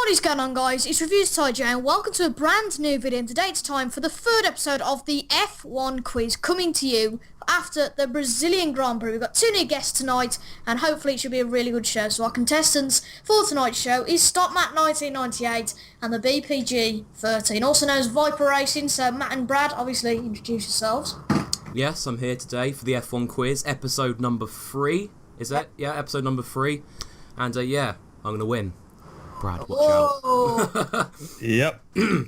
What is going on, guys? It's Reviews Ty and welcome to a brand new video. And today it's time for the third episode of the F1 quiz, coming to you after the Brazilian Grand Prix. We've got two new guests tonight and hopefully it should be a really good show. So our contestants for tonight's show is Stop Matt 1998 and the BPG 13, also known as Viper Racing. So Matt and Brad, obviously introduce yourselves. Yes, I'm here today for the F1 quiz, episode number 3. Is that? Yeah, episode number 3. And yeah, I'm going to win. Brad, watch out. Yep.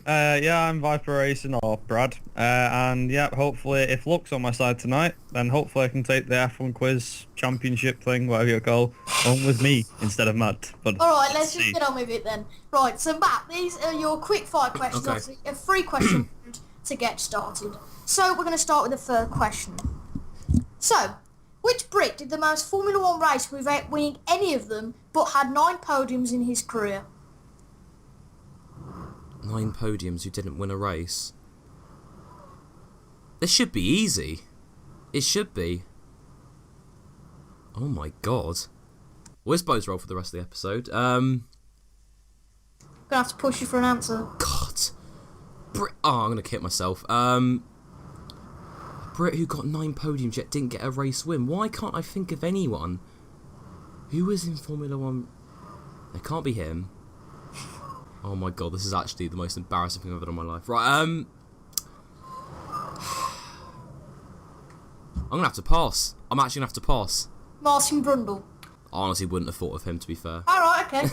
I'm Viper Racing, or Brad. And yeah, hopefully, if luck's on my side tonight, then hopefully I can take the F1 quiz championship thing, whatever you call, on with me instead of Matt. But alright, let's just get on with it then. Right, so Matt, these are your quick-fire questions. Okay. Obviously, a free question to get started. So we're going to start with the third question. So, which Brit did the most Formula 1 race without winning any of them, but had 9 podiums in his career? 9 podiums who didn't win a race. This should be easy. It should be. Oh my god. Wizbo's roll for the rest of the episode. Gonna have to push you for an answer. God. I'm gonna kick myself. Brit who got 9 podiums yet didn't get a race win. Why can't I think of anyone who was in Formula 1? It can't be him. Oh my god, this is actually the most embarrassing thing I've done in my life. Right, I'm gonna have to pass. I'm actually gonna have to pass. Martin Brundle. I honestly wouldn't have thought of him, to be fair. Alright, okay.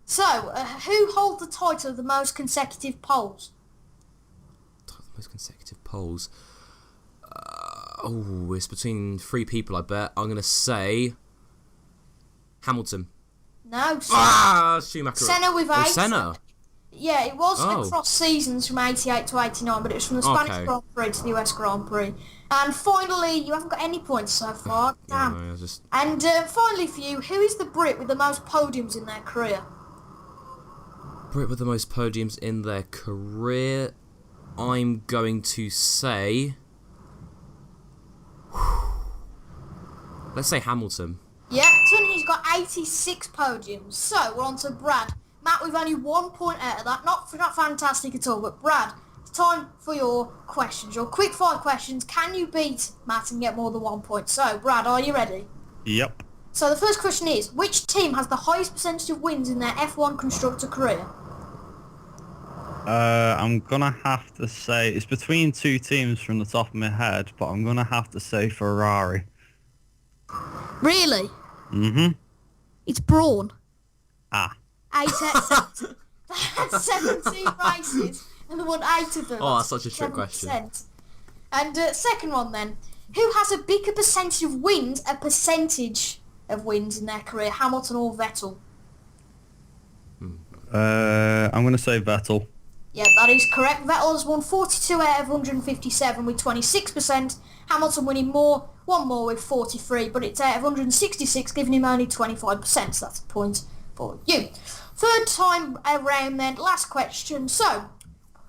So, who holds the title of the most consecutive poles? The most consecutive poles. It's between 3 people, I bet. I'm gonna say Hamilton. No, Senna. Schumacher. Senna with 8. Senna. Yeah, it was across seasons from 88 to 89, but it was from the Spanish Grand Prix to the US Grand Prix. And finally, you haven't got any points so far. Damn. Yeah, just... And finally for you, who is the Brit with the most podiums in their career? Brit with the most podiums in their career. I'm going to say... Let's say Hamilton. Yeah, he's got 86 podiums. So, we're on to Brad. Matt, we've only 1 point out of that. Not fantastic at all, but Brad, it's time for your questions. Your quick-fire questions. Can you beat Matt and get more than 1 point? So, Brad, are you ready? Yep. So, the first question is, which team has the highest percentage of wins in their F1 constructor career? I'm gonna have to say it's between 2 teams from the top of my head, but I'm gonna have to say Ferrari. Really? Mm-hmm. It's Brawn. 8 out of 17 races, and they won 8 of them. Oh, that's such a trick 7%. question. And second one then, who has a bigger percentage of wins in their career, Hamilton or Vettel? I'm gonna say Vettel. Yeah, that is correct. Vettel has won 42 out of 157 with 26%. Hamilton winning one more with 43, but it's out of 166, giving him only 25%, so that's a point for you. Third time around then, last question. So,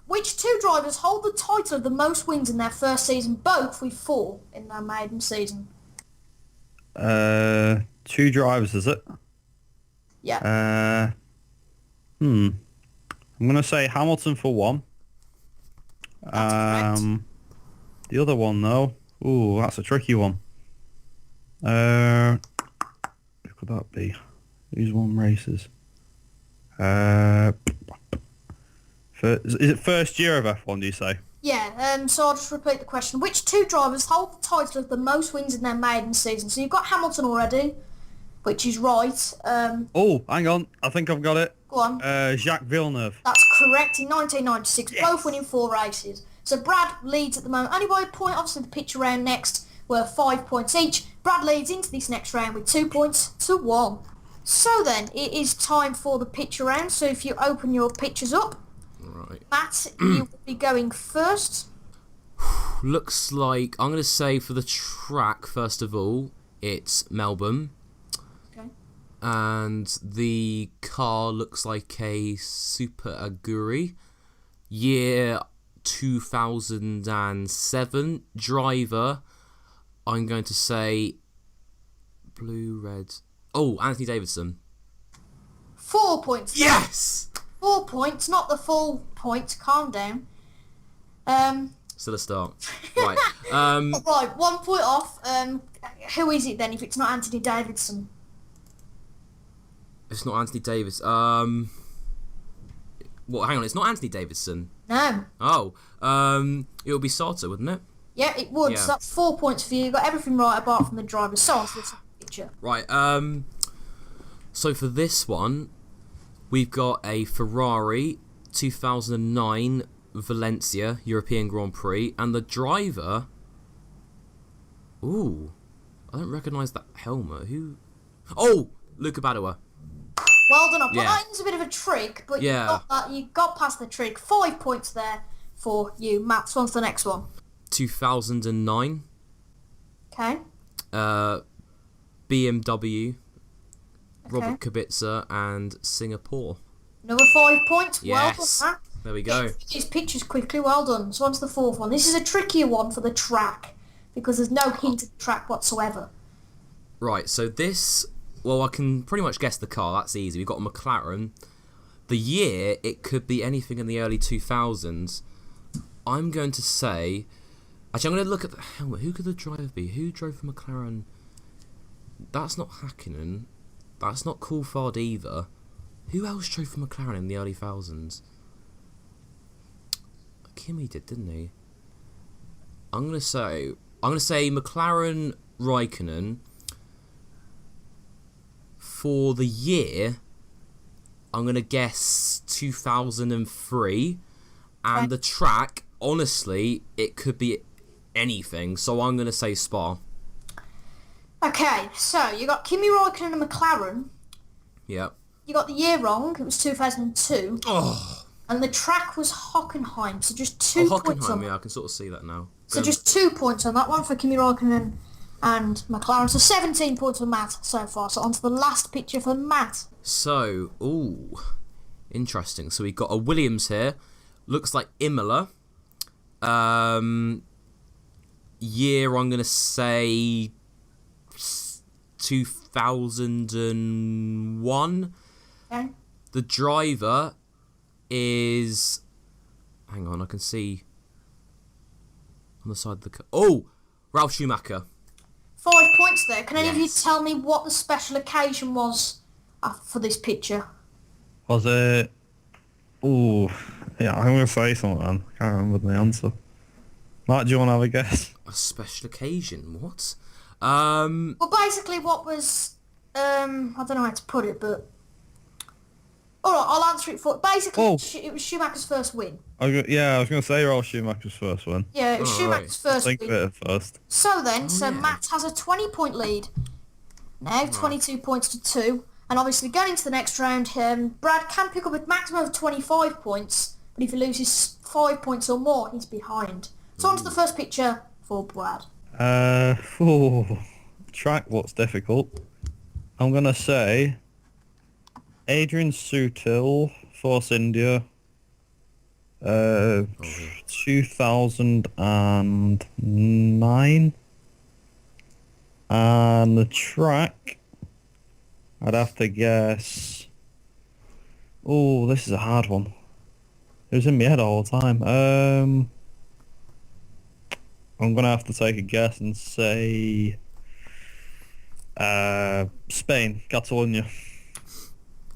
which 2 drivers hold the title of the most wins in their first season, both with 4 in their maiden season? 2 drivers, is it? Yeah. I'm gonna say Hamilton for 1. That's correct. The other one though, that's a tricky one. Who could that be? Who's won races? Is it first year of F1, do you say? Yeah, so I'll just repeat the question. Which 2 drivers hold the title of the most wins in their maiden season? So you've got Hamilton already, which is right. Hang on, I think I've got it. Go on. Jacques Villeneuve. That's correct, in 1996, Yes. both winning 4 races. So Brad leads at the moment, only by a point. Obviously the picture round next were 5 points each. Brad leads into this next round with 2 points to 1. So then, it is time for the picture round. So if you open your pictures up, Right. Matt, you will be going first. Looks like, I'm going to say for the track, first of all, it's Melbourne. Okay. And the car looks like a Super Aguri. Year 2007. Driver, I'm going to say blue, red. Oh, Anthony Davidson. 4 points. Yes! 4 points, not the full point. Calm down. Still a start. Right. Right, 1 point off. Who is it then if it's not Anthony Davidson? It's not Anthony Davis. Well, hang on. It's not Anthony Davidson. No. Oh. It would be Sartor, wouldn't it? Yeah, it would. Yeah. So that's 4 points for you. You got everything right apart from the driver. So on to the second picture. Right. So for this one, we've got a Ferrari 2009 Valencia European Grand Prix, and the driver. Ooh, I don't recognise that helmet. Who? Oh, Luca Badua. Well done. Yeah. That was a bit of a trick, but Yeah. you got past the trick. 5 points there for you, Matt. So on to the next one. 2009 Okay. BMW Okay. Robert Kubica and Singapore. Another 5 points. Yes. Well done, Matt. There we go. These pictures quickly. Well done. So on to the fourth one. This is a trickier one for the track because there's no hint of the track whatsoever. Right, so this, well, I can pretty much guess the car. That's easy. We've got a McLaren. The year, it could be anything in the early 2000s. I'm going to say... Actually, I'm going to look at the helmet. Who could the driver be? Who drove the McLaren? That's not Hakkinen. That's not Coulthard either. Who else drove for McLaren in the early thousands? Kimi did, didn't he? I'm gonna say McLaren Raikkonen. For the year, I'm gonna guess 2003, and the track, honestly, it could be anything. So I'm gonna say Spa. Okay, so you got Kimi Raikkonen and McLaren. Yep. You got the year wrong. It was 2002. Oh. And the track was Hockenheim, so just 2 points on Hockenheim, yeah, I can sort of see that now. So just 2 points on that one for Kimi Raikkonen and McLaren. So 17 points for Matt so far. So on to the last picture for Matt. So, ooh, interesting. So we got a Williams here. Looks like Imola. Year, I'm gonna say 2001. Okay. The driver is... Hang on, I can see on the side of the... Oh! Ralf Schumacher. 5 points there. Can any of you Yes. tell me what the special occasion was for this picture? Was it... Ooh, yeah, I'm going to say something. I can't remember the answer. Matt, do you want to have a guess? A special occasion? What? Well, basically what was... I don't know how to put it, but... Alright, I'll answer it for... Basically, Oh. it was Schumacher's first win. I was going to say Ralf Schumacher's first one. Yeah, it was Oh, Schumacher's first Think of win. it at first. So then, yeah. Matt has a 20-point lead. Now, 22 points to 2. And obviously, going into the next round, Brad can pick up a maximum of 25 points. But if he loses 5 points or more, he's behind. So on to the first picture for Brad. Track what's difficult. I'm going to say Adrian Sutil, Force India, 2009. And the track, I'd have to guess... Oh, this is a hard one. It was in my head all the time. I'm going to have to take a guess and say... Spain, Catalonia.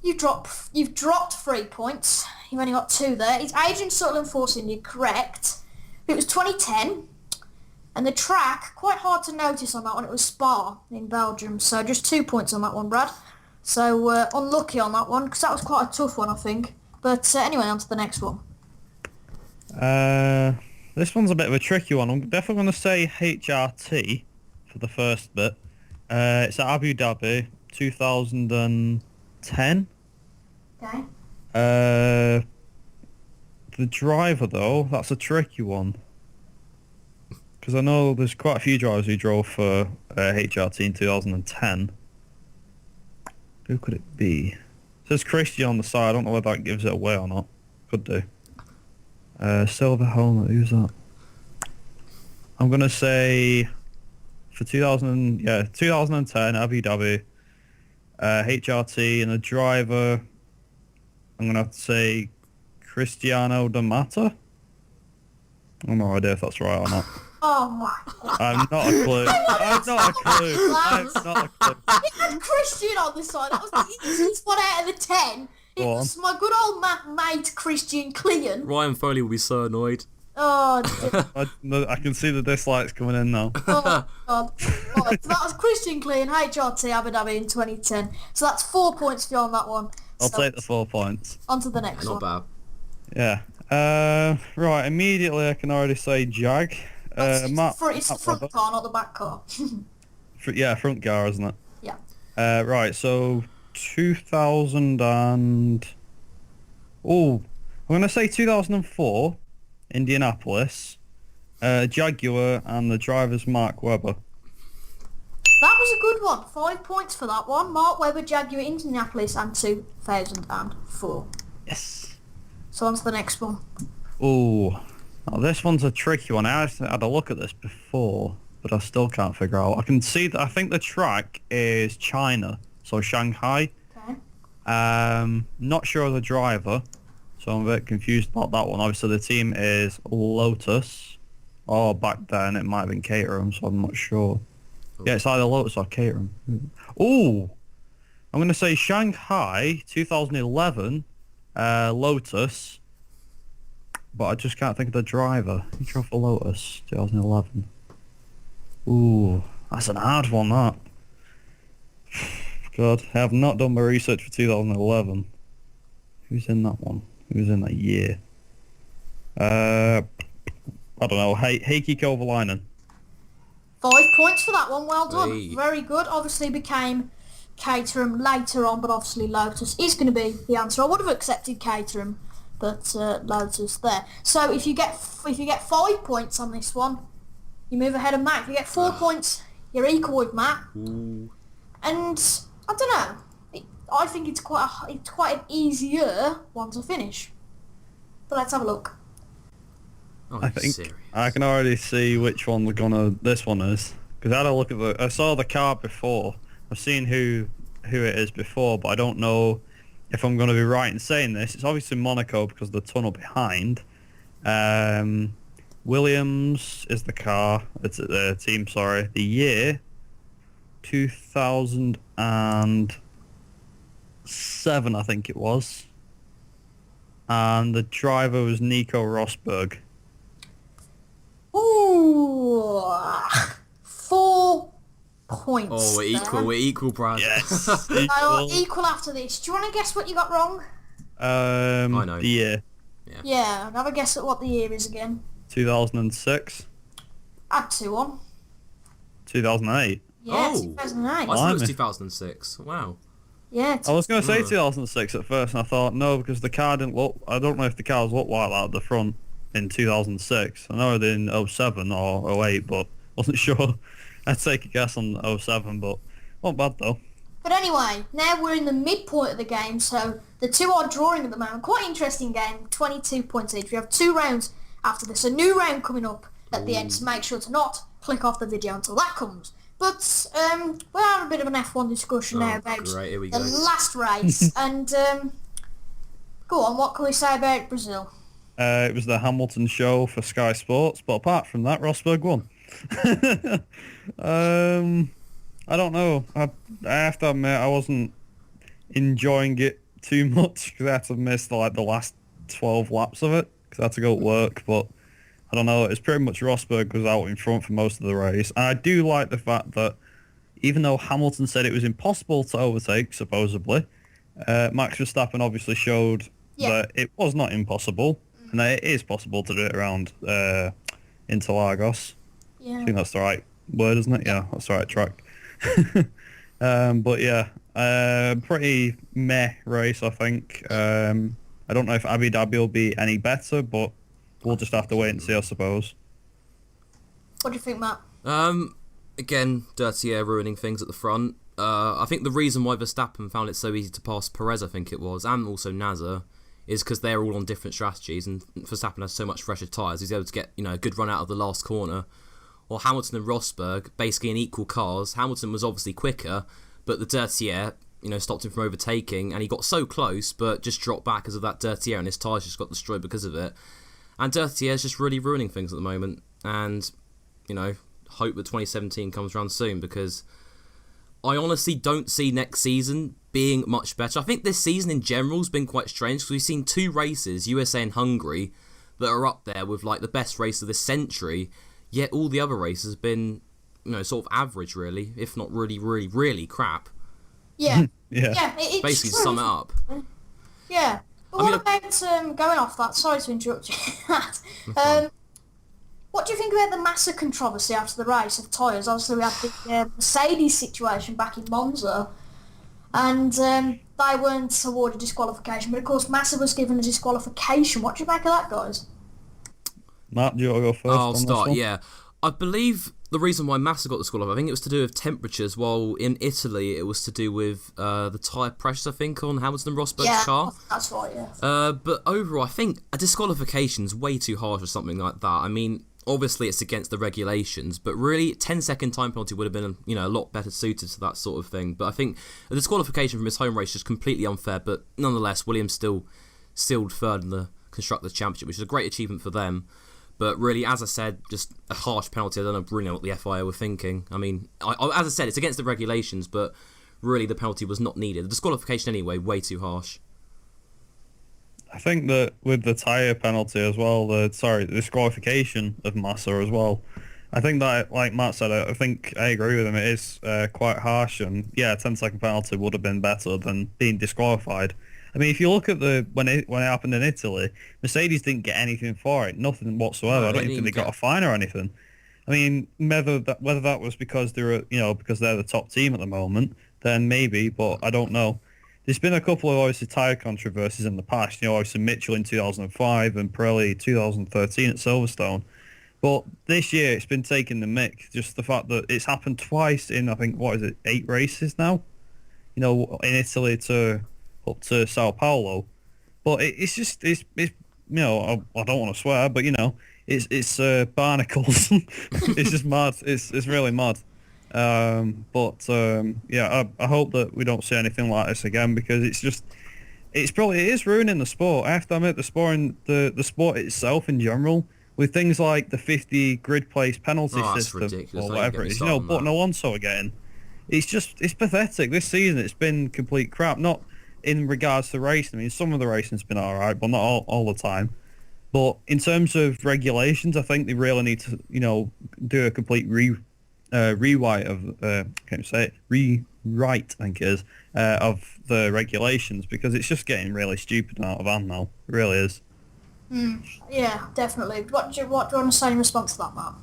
You've dropped 3 points. You've only got 2 there. It's Adrian Sutherland Force India, correct. It was 2010. And the track, quite hard to notice on that one, it was Spa in Belgium. So just 2 points on that one, Brad. So unlucky on that one, because that was quite a tough one, I think. But anyway, on to the next one. This one's a bit of a tricky one. I'm definitely going to say HRT for the first bit. It's at Abu Dhabi, 2010. Okay. The driver, though, that's a tricky one. Because I know there's quite a few drivers who drove for HRT in 2010. Who could it be? It says Christian on the side. I don't know whether that gives it away or not. Could do. Silver helmet, who's that? I'm going to say for 2010, Abu Dhabi, HRT, and the driver, I'm going to have to say Cristiano D'Amato. I have no idea if that's right or not. Oh my god. I'm not a clue. I'm not a clue. I'm not a clue. It had Christian on the side. That was the easiest one out of the 10. It Go on. was my good old mate Christian Clean. Ryan Foley will be so annoyed. Oh, dear. I can see the dislikes coming in now. Oh god. Right, so that was Christian Clean, HRT Abu Dhabi in 2010. So that's 4 points for you on that one. I'll So, take the 4 points. on to the next Not one. bad. Yeah. Right, immediately I can already say Jag. It's Matt, it's the front Webber. car, not the back car. Yeah, front car, isn't it? Yeah. Right, so 2000 and... Oh, I'm going to say 2004, Indianapolis, Jaguar, and the driver's Mark Webber. That was a good one. 5 points for that one. Mark Webber, Jaguar, Indianapolis, and 2004. Yes. So on to the next one. Oh, now this one's a tricky one. I actually had a look at this before, but I still can't figure out. I can see that I think the track is China, so Shanghai. Okay. Not sure of the driver, so I'm a bit confused about that one. Obviously the team is Lotus, or back then it might have been Caterham, so I'm not sure. Yeah, it's either Lotus or Caterham. Oh, I'm going to say Shanghai 2011, Lotus, but I just can't think of the driver. Who drove for Lotus 2011? Ooh, that's an hard one, that. God, I have not done my research for 2011. Who's in that one? Who's in that year? I don't know. Heikki Kovalainen. 5 points for that one. Well done. Hey. Very good. Obviously became Caterham later on, but obviously Lotus is going to be the answer. I would have accepted Caterham, but Lotus there. So if you get 5 points on this one, you move ahead of Matt. If you get 4 points, you're equal with Matt. Ooh. And I don't know. I think it's quite an easier one to finish. But let's have a look. Oh, I you're think serious. I can already see which one this one is, because I had a look at I saw the car before. I've seen who it is before, but I don't know if I'm going to be right in saying this. It's obviously Monaco because of the tunnel behind. Williams is the car. It's the team. Sorry, the year 2007, I think it was, and the driver was Nico Rosberg. Ooh, 4 points. Oh, we're equal. there. We're equal, Brad. Yes. So equal after this. Do you want to guess what you got wrong? I know. The year Yeah, have a guess at what the year is again. 2006, Add 2 on. 2008. Yeah, Oh. 2008. I thought it was Blimey. 2006. Wow. Yeah, I was going to say Mm. 2006 at first, and I thought no, because the car didn't look. I don't know if the cars looked like that at the front in 2006. I know they're in 07 or 08, but wasn't sure. I'd take a guess on 07, but not bad though. But anyway, now we're in the midpoint of the game, so the two are drawing at the moment. Quite interesting game, 22 points each. We have 2 rounds after this. A new round coming up at the end, so make sure to not click off the video until that comes. But we'll have a bit of an F1 discussion now Oh, about great, here we the go. last race. And go on, what can we say about Brazil? It was the Hamilton show for Sky Sports, but apart from that, Rosberg won. I don't know. I have to admit I wasn't enjoying it too much because I had to miss the last 12 laps of it because I had to go to work. But I don't know. It's pretty much Rosberg was out in front for most of the race. And I do like the fact that even though Hamilton said it was impossible to overtake, supposedly, Max Verstappen obviously showed that it was not impossible and that it is possible to do it around Interlagos. Yeah. I think that's the right word, isn't it? Yeah, that's the right track. But yeah, pretty meh race, I think. I don't know if Abu Dhabi will be any better, but we'll just have to wait and see, I suppose. What do you think, Matt? Again, dirty air ruining things at the front. I think the reason why Verstappen found it so easy to pass Perez, I think it was, and also Nasser, is because they're all on different strategies, and Verstappen has so much fresher tyres, he's able to get a good run out of the last corner. Or Hamilton and Rosberg, basically in equal cars. Hamilton was obviously quicker, but the dirty air stopped him from overtaking, and he got so close, but just dropped back because of that dirty air, and his tyres just got destroyed because of it. And dirty air is just really ruining things at the moment. And, hope that 2017 comes around soon, because I honestly don't see next season being much better. I think this season in general has been quite strange, because we've seen 2 races, USA and Hungary, that are up there with like the best race of this century, yet all the other races have been, sort of average really, if not really, really, really crap. Yeah. Yeah. It's Basically, to true. sum it up. Yeah. But what about, going off that, sorry to interrupt you, what do you think about the Massa controversy after the race of tyres? Obviously, we had the Mercedes situation back in Monza, and they weren't awarded disqualification, but of course Massa was given a disqualification. What do you make of that, guys? Matt, do you want to go first? I'll start, yeah. I believe the reason why Massa got disqualified, I think it was to do with temperatures, while in Italy it was to do with the tyre pressures, I think, on Hamilton and Rosberg's car. That's right, yeah. But overall, I think a disqualification is way too harsh or something like that. I mean, obviously it's against the regulations, but really 10-second time penalty would have been a lot better suited to that sort of thing. But I think a disqualification from his home race is just completely unfair, but nonetheless Williams still sealed third in the Constructors' Championship, which is a great achievement for them. But really, as I said, just a harsh penalty. I don't really know what the FIA were thinking. I mean, as I said, it's against the regulations, but really the penalty was not needed. The disqualification anyway, way too harsh. I think that with the tyre penalty as well, the disqualification of Massa as well, I think that, like Matt said, I think I agree with him. It is quite harsh, and yeah, a 10-second penalty would have been better than being disqualified. I mean, if you look at when it happened in Italy, Mercedes didn't get anything for it, nothing whatsoever. No, I don't even think they got a fine or anything. I mean, whether that was because they're the top team at the moment, then maybe, but I don't know. There's been a couple of obviously tyre controversies in the past. Obviously Mitchell in 2005 and Pirelli 2013 at Silverstone. But this year it's been taking the mick. Just the fact that it's happened twice in, I think, 8 races now? In Italy up to Sao Paulo. But it's I don't want to swear, but it's barnacles. It's just mad. It's really mad. I hope that we don't see anything like this again, because it is ruining the sport. I have to admit, the sport itself in general, with things like the 50 grid place penalty system ridiculous. or whatever it is, but Alonso are getting. It's pathetic. This season it's been complete crap. Not in regards to racing. I mean, some of the racing's been alright, but not all the time. But in terms of regulations, I think they really need to, do a complete rewrite of rewrite, I think it is, of the regulations, because it's just getting really stupid and out of hand now. It really is. Yeah, definitely. What do you want to say in response to that, Matt?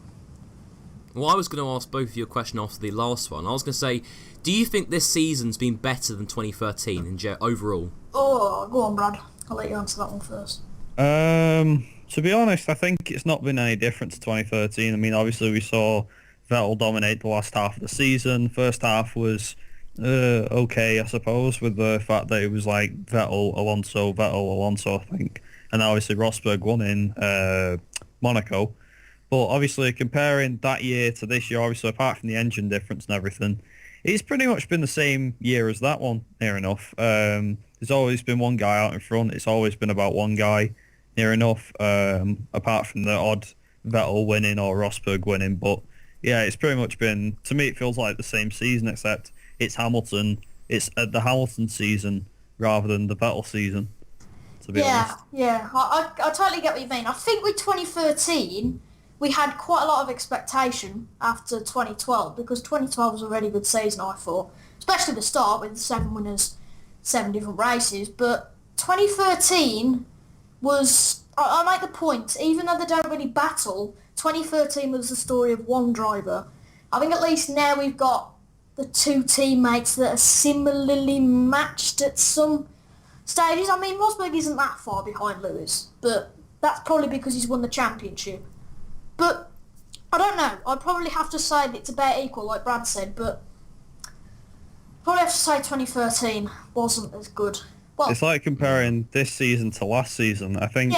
Well, I was going to ask both of you a question after the last one. I was going to say, do you think this season's been better than 2013 overall? Oh, go on, Brad. I'll let you answer that one first. To be honest, I think it's not been any different to 2013. I mean, obviously we saw Vettel dominate the last half of the season. First half was okay, I suppose, with the fact that it was like Vettel, Alonso, I think. And obviously Rosberg won in Monaco. But obviously comparing that year to this year, obviously apart from the engine difference and everything, it's pretty much been the same year as that one, near enough. There's always been one guy out in front. It's always been about one guy, near enough, apart from the odd Vettel winning or Rosberg winning. But yeah, it's pretty much been, to me it feels like the same season, except it's Hamilton. It's the Hamilton season rather than the Vettel season, to be honest. Yeah. I totally get what you mean. I think with 2013... we had quite a lot of expectation after 2012, because 2012 was a really good season, I thought. Especially the start with 7 winners, 7 different races. But 2013 was... I make the point, even though they don't really battle, 2013 was the story of one driver. I think at least now we've got the 2 teammates that are similarly matched at some stages. I mean, Rosberg isn't that far behind Lewis, but that's probably because he's won the championship. But, I don't know, I'd probably have to say that it's about equal, like Brad said, but probably have to say 2013 wasn't as good. Well, it's like comparing this season to last season. I think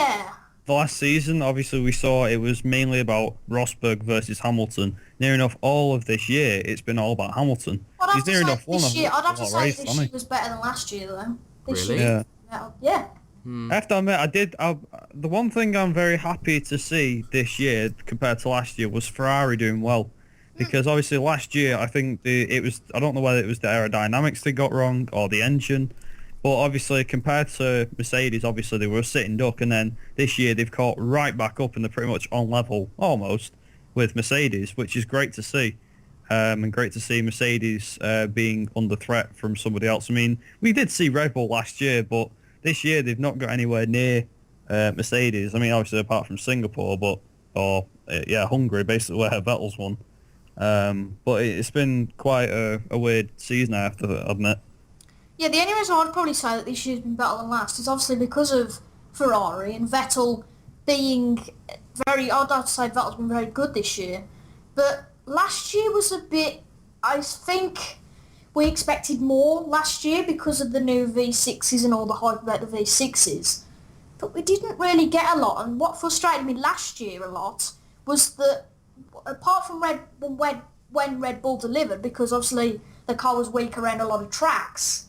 the last season, obviously we saw it was mainly about Rosberg versus Hamilton. Near enough all of this year, it's been all about Hamilton. I'd have He's to near say enough won this year. I'd have a to lot say race, this hasn't year he? was better than last year, though. This Really? year, Yeah. yeah. I have to admit, the one thing I'm very happy to see this year compared to last year was Ferrari doing well. Because obviously last year, I think I don't know whether it was the aerodynamics they got wrong or the engine. But obviously compared to Mercedes, obviously they were a sitting duck. And then this year they've caught right back up and they're pretty much on level, almost, with Mercedes, which is great to see. And great to see Mercedes being under threat from somebody else. I mean, we did see Red Bull last year, but this year they've not got anywhere near Mercedes. I mean, obviously apart from Singapore, Hungary, basically where Vettel's won. But it's been quite a weird season, I have to admit. Yeah, the only reason I'd probably say that this year's been better than last is obviously because of Ferrari and Vettel being very... I'd have to say Vettel's been very good this year. But last year was a bit... I think we expected more last year because of the new V6s and all the hype about the V6s. But we didn't really get a lot. And what frustrated me last year a lot was that, apart from when Red Bull delivered, because obviously the car was weak around a lot of tracks,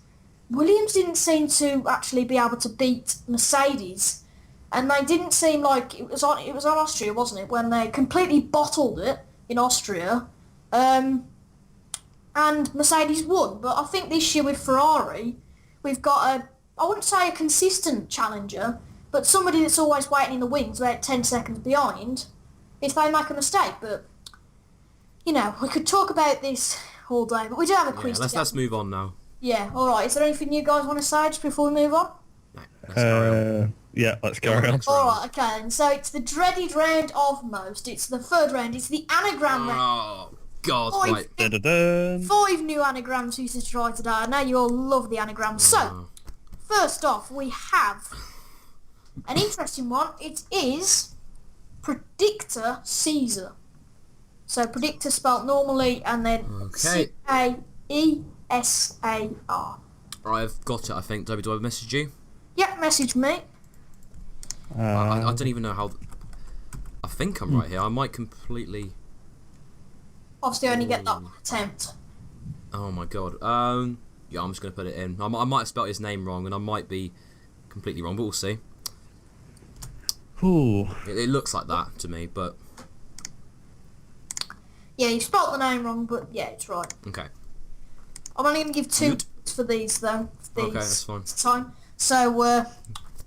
Williams didn't seem to actually be able to beat Mercedes, and they didn't seem like it was on Austria, wasn't it, when they completely bottled it in Austria, and Mercedes won. But I think this year with Ferrari, we've got I wouldn't say a consistent challenger, but somebody that's always waiting in the wings, about 10 seconds behind, if they make a mistake. But we could talk about this all day, but we do have a quiz. Let's move on now. Yeah, alright. Is there anything you guys want to say just before we move on? No, let's carry on. Yeah, let's carry on. Next round. Alright, okay. And so it's the dreaded round of most. It's the third round. It's the anagram round. Oh, God, Five, right. Da-da-dun. 5 new anagrams for you to try today. I know you all love the anagrams. So, first off, we have an interesting one. It is Predictor Caesar. So, Predictor spelt normally and then Okay. Caesar. Right, I've got it, I think. Toby, do I message you? Yeah, message me. I don't even know how... I think I'm right here. I might completely... Obviously, only get that one attempt. Oh my god. Yeah, I'm just going to put it in. I might have spelled his name wrong, and I might be completely wrong, but we'll see. Ooh. It looks like that to me, but... Yeah, you spelt the name wrong, but yeah, it's right. Okay. I'm only going to give 2 Good. points for these, though. Okay, that's fine. This time. So,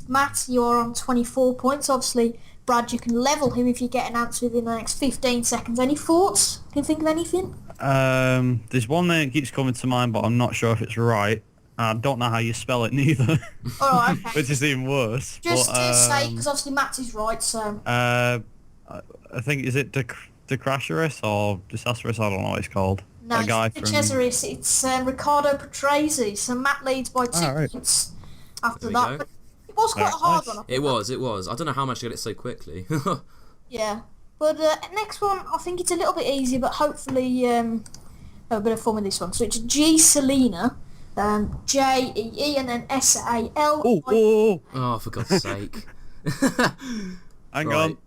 Matt, you're on 24 points. Obviously, Brad, you can level him if you get an answer within the next 15 seconds. Any thoughts? Can you think of anything? There's one that keeps coming to mind, but I'm not sure if it's right. I don't know how you spell it neither. Alright, okay. Which is even worse. Just but, to say, because obviously Matt is right, so... I think, is it DeCrasheris or Disastrous? I don't know what it's called. No, That guy it's from... Cesaris. It's Riccardo Patrese. So Matt leads by 2 right. points after There we that. go. But it was quite a Nice. hard one. I think. It was. I don't know how much to get it so quickly. Yeah. But next one, I think it's a little bit easier, but hopefully have a bit of fun with this one. So it's G Selena, J-E-E, and then S-A-L. Oh. Oh, for God's sake. Hang Right. on.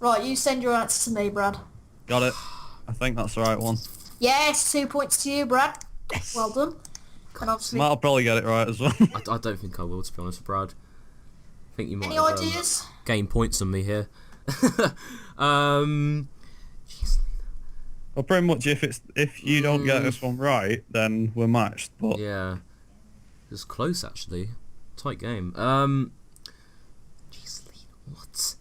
Right, you send your answer to me, Brad. Got it. I think that's the right one. Yes, 2 points to you, Brad. Yes. Well done. And obviously, I'll probably get it right as well. I don't think I will, to be honest, Brad. I think you might any have ideas? gained points on me here. Jeez. Well, pretty much if you don't get this one right, then we're matched. But Yeah. It was close, actually. Tight game. Jeez, what?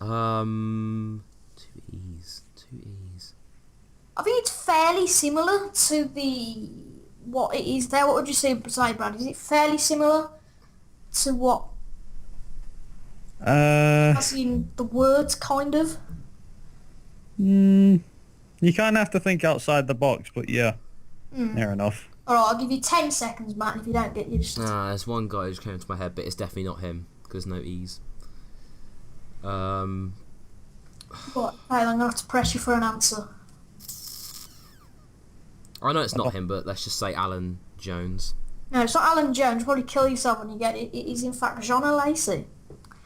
2 E's. 2 E's. I think it's fairly similar to the what it is there. What would you say, Brad? Is it fairly similar to what? As in the words, kind of. you kind of have to think outside the box, but yeah, near enough. Alright, I'll give you 10 seconds, Matt, and if you don't get you just... There's one guy who's came into my head, but it's definitely not him, because no E's. What? Okay, I'm going to have to press you for an answer. I know it's not him, but let's just say Alan Jones. No, it's not Alan Jones. You'll probably kill yourself when you get it. It is, in fact, Jean Lacey.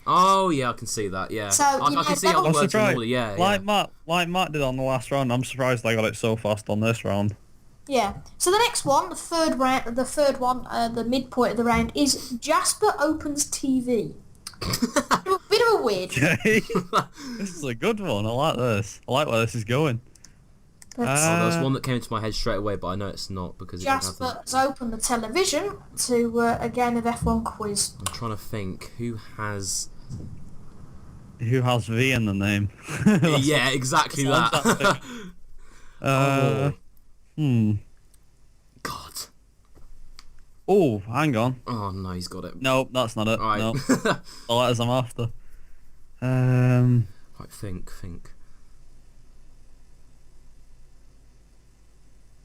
Oh yeah, I can see that. Yeah, So, I you know, can see that how the was- words are in surprised. order. Yeah, Like yeah. Matt did on the last round. I'm surprised they got it so fast on this round. Yeah. So the next one, the third one, the midpoint of the round is Jasper opens TV. Bit of a weird. Okay. This is a good one. I like this. I like where this is going. Let's- Oh, there was one that came into my head straight away, but I know it's not because it doesn't have Jasper the... has opened the television to a game of F1 quiz. I'm trying to think who has. Who has V in the name? Yeah, exactly Sounds that. Uh, hmm. God. Oh, hang on. Oh no, he's got it. No, that's not it. All right. No, the letters I'm after. Um. Right, think.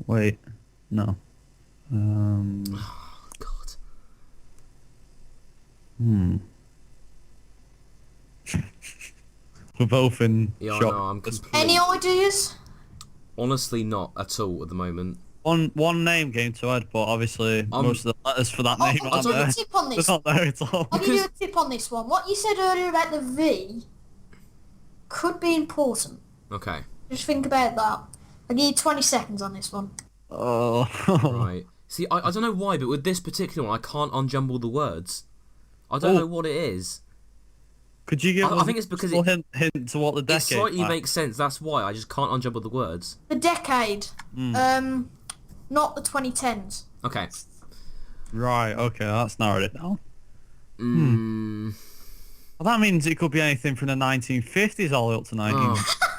Wait. No. God. Hmm. We're both in Yeah, I shock. know. I'm completely. Any ideas? Honestly, not at all at the moment. One name came to head, but obviously most of the letters for that name I'll aren't give you there. a tip on They're this. not there at all. I'll give you a tip on this one. What you said earlier about the V could be important. Okay. Just think about that. I'll give you 20 seconds on this one. Oh. Right. See, I don't know why, but with this particular one, I can't unjumble the words. I don't know what it is. Could you give I think it's because a hint to what the It decade? slightly makes sense. That's why I just can't unjumble the words. The decade. Not the 2010s. Okay. Right. Okay, that's narrowed it down. Mm. Well, that means it could be anything from the 1950s all the way up to 19.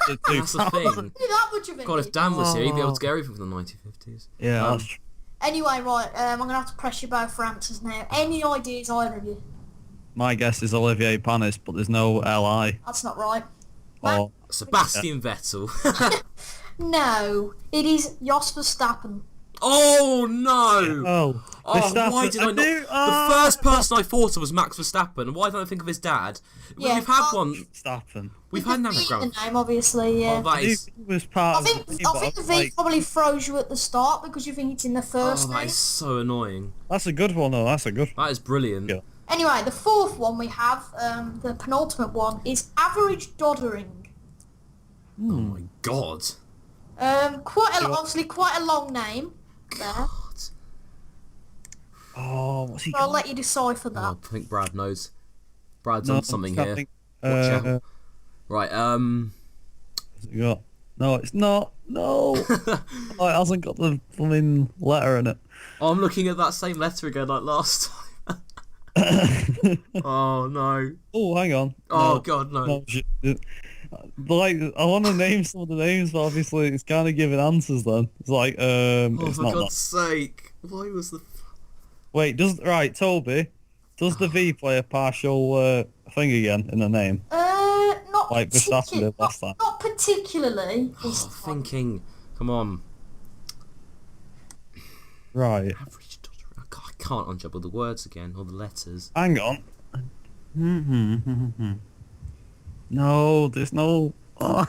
That's the thing. Do that much of it. God, if Dan was here, he'd be able to get everything from the 1950s. Yeah, that's true. Anyway, right, I'm going to have to press you both for answers now. Any ideas, either of you? My guess is Olivier Panis, but there's no LI. That's not right. Oh, Sebastian Vettel. No, it is Jos Verstappen. Oh no! oh, Oh, why did I not? The first person I thought of was Max Verstappen. Why don't I think of his dad? Yeah, We've had well, one. Verstappen. We've With had the V in Anagram. the name, obviously, yeah. Oh, that He is. was part I of think the team, I think the but V like, probably throws you at the start because you think it's in the first Oh, that name. is so annoying. that's a good one though. That's a good one. That is brilliant. Yeah. Anyway, the fourth one we have, the penultimate one, is Average Doddering. Oh my god. Obviously quite a long name there. God. Oh, what's he So I'll got? let you decipher that. Oh, I think Brad knows. Brad's No, on something I here. think, Watch out. Right, what's he got? No, it's not. No. Oh, it hasn't got the blooming letter in it. I'm looking at that same letter again like last time. Oh no. Oh, hang on. Oh No. god, no. No, shit. Like, I want to name some of the names, but obviously it's kind of giving answers then. It's like, Oh, it's for not God's sake. Why was the... Wait, Toby, does the V play a partial thing again in the name? Not Like Verstappen particu- did last time. not particularly. Oh, thinking. Come on. Right. Average daughter. I can't unjumble the words again, or the letters. Hang on. No, there's no... Oh,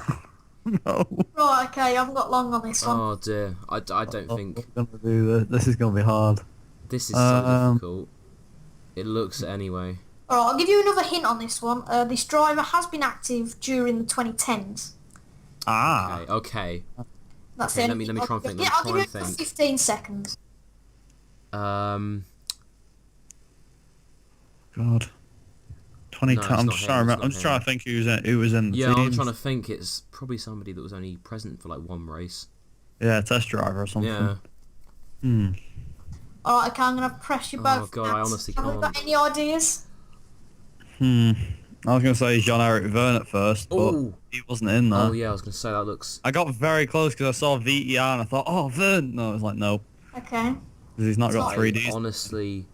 no. Right, okay, I haven't got long on this one. Oh dear. I don't think... We're gonna do this. This is going to be hard. This is so difficult. It looks it anyway. Alright, I'll give you another hint on this one. This driver has been active during the 2010s. Ah. Okay. That's Okay, it. let me try and think, Yeah, let me I'll try give and you think. 15 seconds. Um... God. 2010. No, it's I'm not just him, trying to it's remember. not I'm just trying to think who was in the Yeah, I'm teams. trying to think. It's probably somebody that was only present for like one race. Yeah, test driver or something. Yeah. Hmm. Alright, okay, I'm going to press you both. Oh, God, I honestly Have we can't. got any ideas? I was going to say Jean-Eric Verne at first, but Ooh. he wasn't in there. Oh yeah, I was gonna say that looks. I got very close because I saw VER and I thought, oh, Verne. No, I was like, no, Okay. because he's not got It's 3Ds. Honestly,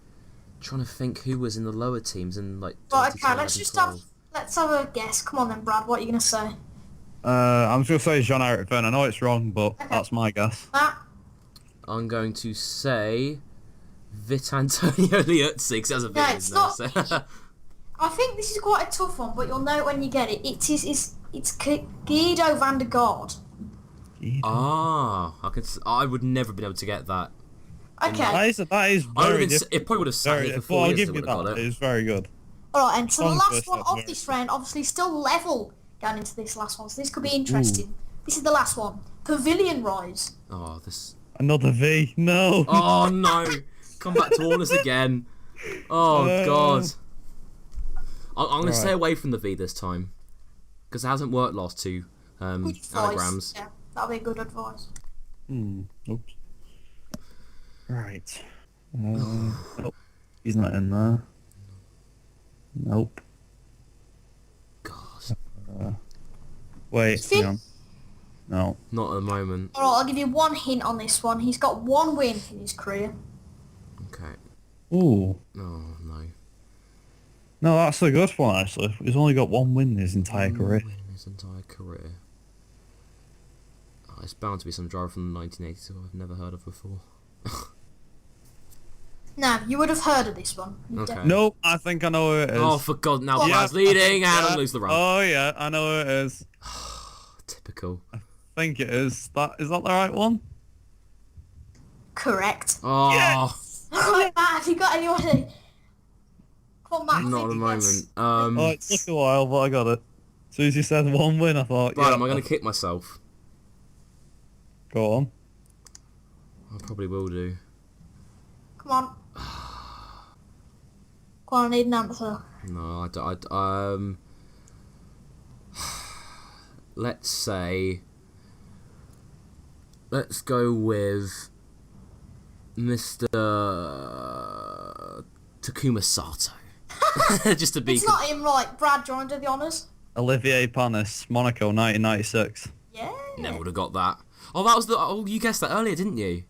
trying to think who was in the lower teams in like. Right, 2010, okay, let's have a guess. Come on then, Brad, what are you going to say? I'm just going to say Jean-Eric Verne. I know it's wrong, but Okay. that's my guess. Matt? I'm going to say Vitantonio Liuzzi, because that's a No, bit, it's isn't not. it? So- I think this is quite a tough one, but you'll know it when you get it. It's Guido van der Gaard. Ah, I would never have been able to get that. Okay. That is I would very have been, difficult. it probably would have sat Very, here for well, 4 I'll years give if I you would have that. got it. It's very good. Alright, and so the One last first one up, of very this round, obviously still level going into this last one, so this could be interesting. This is the last one. Pavilion Rise. Oh, this. Another V. No. Oh no! Come back to us again. Oh god. I'm gonna stay away from the V this time because it hasn't worked last two Good advice. anagrams. Yeah, that'll be good advice. Oops. Right. Nope. He's not in there. Nope. God. Wait, hang on. No. Not at the moment. Alright, I'll give you one hint on this one. He's got one win in his career. Okay. Ooh. Oh no. No, that's a good one actually. He's only got one win in his entire career. Win his entire career. Oh, it's bound to be some driver from the 1980s who I've never heard of before. No, you would have heard of this one. You Okay. Nope, I think I know who it is. Oh, for God! Now Oh, Brad's leading, and I lose the round. Oh yeah, I know who it is. Typical. I think it is. Is that the right one? Correct. Oh, Alright, Matt, have you got anyone? Come on, Matt. not at the take a moment. guess. Oh, it took a while, but I got it. As soon as you said one win, I thought, Right, yeah. am I going to kick myself? Go on. I probably will do. Come on. Come on, I need an answer. No, let's say, let's go with Mr. Takuma Sato. Just to be. It's not him, right? Brad, do you want to do the honours? Olivier Panis, Monaco, 1996. Yeah. Never would have got that. Oh, that was the. Oh, you guessed that earlier, didn't you?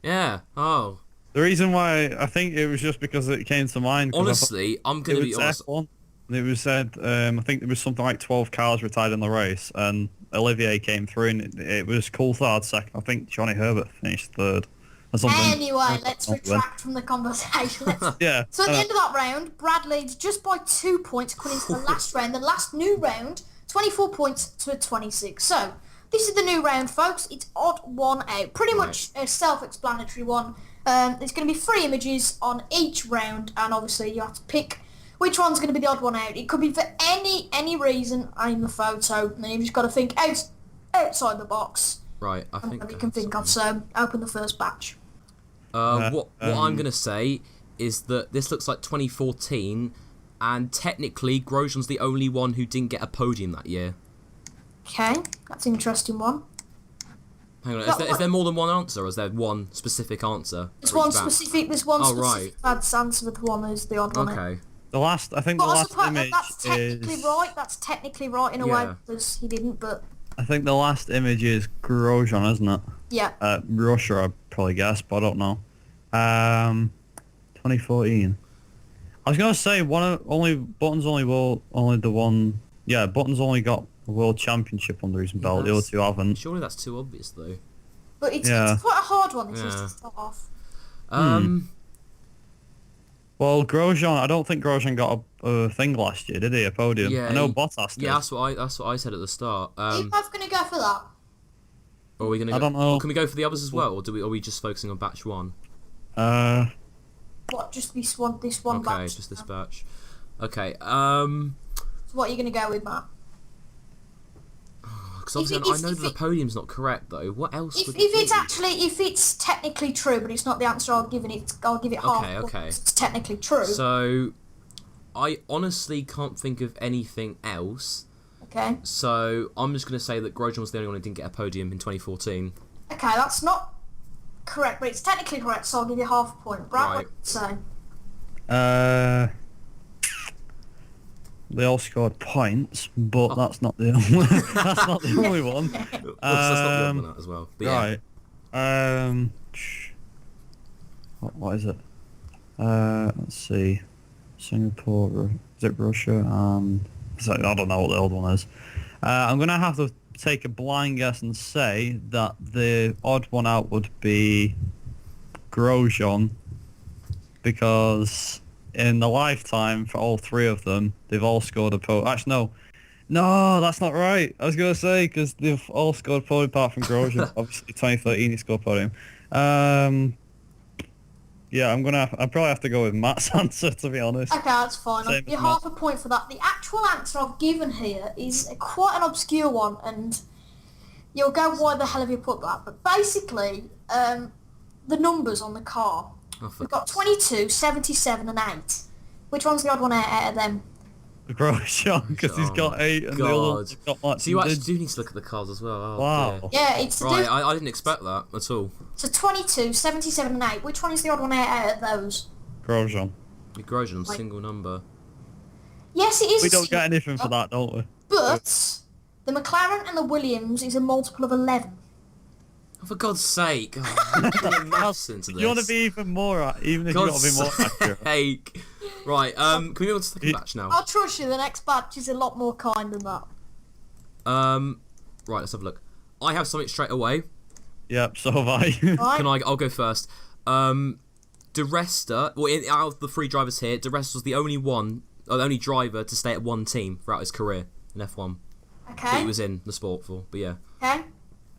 Yeah. Oh. The reason why I think it was just because it came to mind. 'Cause Honestly, I'm it gonna be was honest. F1. And it was said, I think there was something like 12 cars retired in the race, and Olivier came through, and it was Coulthard second. I think Johnny Herbert finished third. Or something. Anyway, let's retract from the conversation. Yeah. So at the end of that round, Brad leads just by 2 points coming into the last round. The last new round, 24 points to 26. So this is the new round, folks. It's odd one out. Pretty much a self-explanatory one. There's going to be 3 images on each round, and obviously you have to pick which one's going to be the odd one out. It could be for any reason in the photo, and you've just got to think outside the box. Right, I think That you can think of. So open the first batch. what I'm gonna say is that this looks like 2014, and technically Grosjean's the only one who didn't get a podium that year. Okay, that's an interesting one. Hang on, is there more than one answer, or is there one specific answer? There's for one each batch? specific. There's one Oh, specific bad answer with one is the odd one out. Okay. I think the But I last suppose image that's technically is. right. That's technically right in a way Yeah. because he didn't. But I think the last image is Grosjean, isn't it? yeah, Russia, I'd probably guess, but I don't know. 2014. I was gonna say Button's only the one. Yeah, Button's only got a world championship under his belt. The other two haven't. Surely that's too obvious, though. but it's quite a hard one. This is to start off. Well, Grosjean, I don't think Grosjean got a thing last year, did he? A podium? Yeah, I know he- Bottas did. Yeah, that's what I said at the start. Are you both going to go for that? Or are we gonna? I don't know. Can we go for the others as well, or are we just focusing on batch one? What? Just this one Okay, batch? just this batch. Okay. So what are you going to go with, Matt? Because obviously I know that the podium's not correct though. What else? If would if it's technically true, but it's not the answer I'll give it. I'll give it half. Okay, points. okay. It's technically true. So, I honestly can't think of anything else. Okay. So I'm just going to say that Grosjean was the only one who didn't get a podium in 2014. Okay, that's not correct, but it's technically correct, so I'll give you half a point. Brad, Right. what do you say? They all scored points, but that's not the only. That's not the only one. Well, that's not the other one as well. But yeah. Right. What is it? Let's see. Singapore. Is it Russia? I don't know what the old one is. I'm gonna have to take a blind guess and say that the odd one out would be Grosjean, because in the lifetime for all 3 of them, they've all scored a podium. Actually, no, that's not right. I was gonna say because they've all scored podium apart from Grosjean. Obviously, 2013 he scored podium. Yeah, I'll probably have to go with Matt's answer, to be honest. Okay, that's fine. I'll Same give you as half a point for that. The actual answer I've given here is quite an obscure one, and you'll go, why the hell have you put that? But basically, the numbers on the car. We've got 22, 77 and 8. Which one's the odd one out of them? Grosjean, because he's got 8 and the other one's got much. So you actually do need to look at the cars as well. Oh, Wow. dear. Yeah, it's to Right, do... I didn't expect that at all. So 22, 77 and 8. Which one is the odd one out of those? Grosjean. Grosjean, single number. Yes, it is. We don't get anything for that, don't we? But the McLaren and the Williams is a multiple of 11. Oh, for God's sake. Oh, I'm maths into this. You want to be even more, even if you got to be more accurate. Sake. Right, can we go on to the second batch now? I'll trust you, the next batch is a lot more kind than that. Right, let's have a look. I have something straight away. Yep, so have I. Right? I'll go first. De Resta, out of the 3 drivers here, De Resta was the only driver to stay at one team throughout his career in F1. Okay. That he was in the sport for, but yeah. Okay.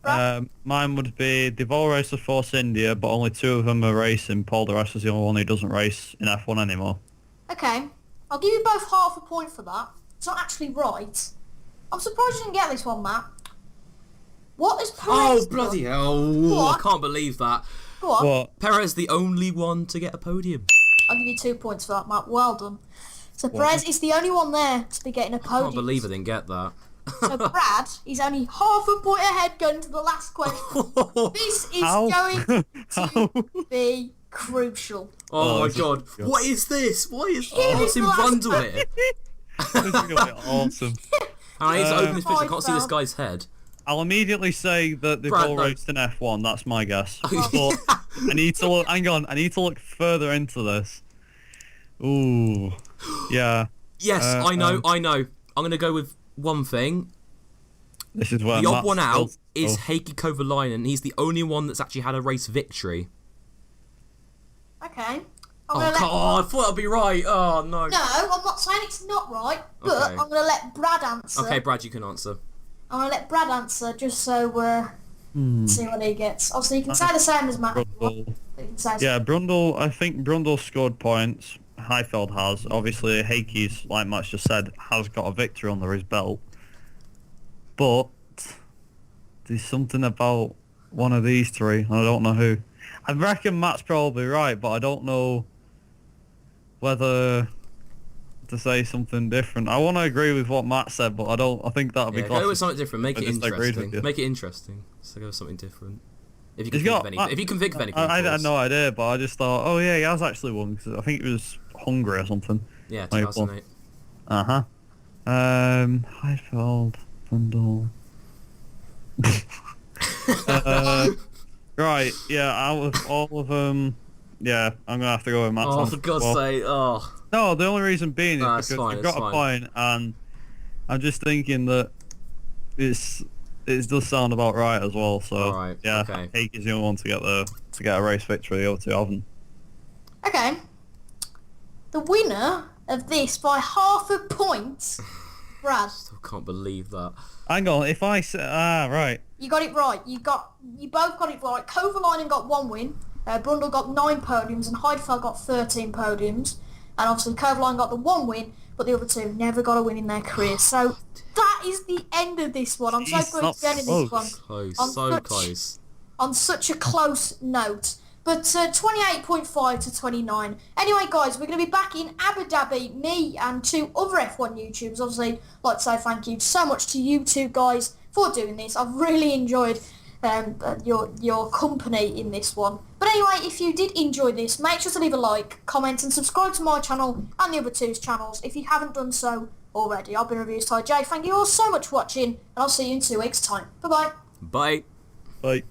Right. Mine would be they've all raced for Force India, but only 2 of them are racing. Paul De Resta is the only one who doesn't race in F1 anymore. Okay. I'll give you both half a point for that. It's not actually right. I'm surprised you didn't get this one, Matt. What is Perez Oh, bloody hell. What? I can't believe that. Go on. What? Perez the only one to get a podium. I'll give you 2 points for that, Matt. Well done. So Perez is the only one there to be getting a I podium. can't believe I didn't get that. So Brad is only half a point ahead going to the last question. This is How? going How? to be crucial. Oh, my this is God. good. What is this? What is Here what's is in the last bundle one. here? This is going to be awesome. And I need to open this picture. I can't see this Five guy's head. I'll immediately say that they've Brad, all no. raced in F1. That's my guess. But I need to look. Hang on. I need to look further into this. Ooh. Yeah. Yes, I know. I'm going to go with one thing. This is where The odd Matt's one out still- is oh. Heikki Kovalainen. He's the only one that's actually had a race victory. Okay. Oh, I'm gonna I thought I'd be right. Oh, no. No, I'm not saying it's not right, but Okay. I'm going to let Brad answer. Okay, Brad, you can answer. I'm going to let Brad answer just so see what he gets. Obviously, you can say the same as Matt. Brundle. But you can say Yeah, Brundle. I think Brundle scored points. Heifeld has. Obviously, Heikki's, like Matt's just said, has got a victory under his belt. But there's something about one of these 3, and I don't know who. I reckon Matt's probably right, but I don't know whether to say something different. I want to agree with what Matt said, but I think that'll be Yeah, classic. go with something different. Make I it just agreed with interesting. you. Make it interesting. So go with something different. If you can He's think got- of anything. If you can think of anything. I of had course. no idea, but I just thought, oh yeah, he has actually won, because I think it was Hungary or something. Yeah, Like, 2008. Uh-huh. Heifeld, Brundle. Right, yeah, out of all of them, yeah, I'm going to have to go with Matt's Oh, answer for God's as well. sake. Oh. No, the only reason being is No, because it's fine, you've got it's a fine. point, and I'm just thinking that it does sound about right as well. So Alright, yeah, okay. Heikki's the only one to get a race victory. The other 2 haven't. Okay. The winner of this by half a point, Brad. Still can't believe that. Hang on, if I say right, You got it right. You both got it right. Kovalainen got 1 win. Brundle got 9 podiums, and Heidfeld got 13 podiums. And obviously Kovalainen got the 1 win, but the other 2 never got a win in their career. So that is the end of this one. I'm so Jeez, glad to end of this one Close. On So such- close. on such a close note. But 28.5 to 29. Anyway, guys, we're going to be back in Abu Dhabi, me and 2 other F1 YouTubers. Obviously, I'd like to say thank you so much to you 2 guys for doing this. I've really enjoyed your company in this one. But anyway, if you did enjoy this, make sure to leave a like, comment and subscribe to my channel and the other 2's channels if you haven't done so already. I've been Reviews Ty J. Thank you all so much for watching, and I'll see you in 2 weeks' time. Bye-bye. Bye. Bye.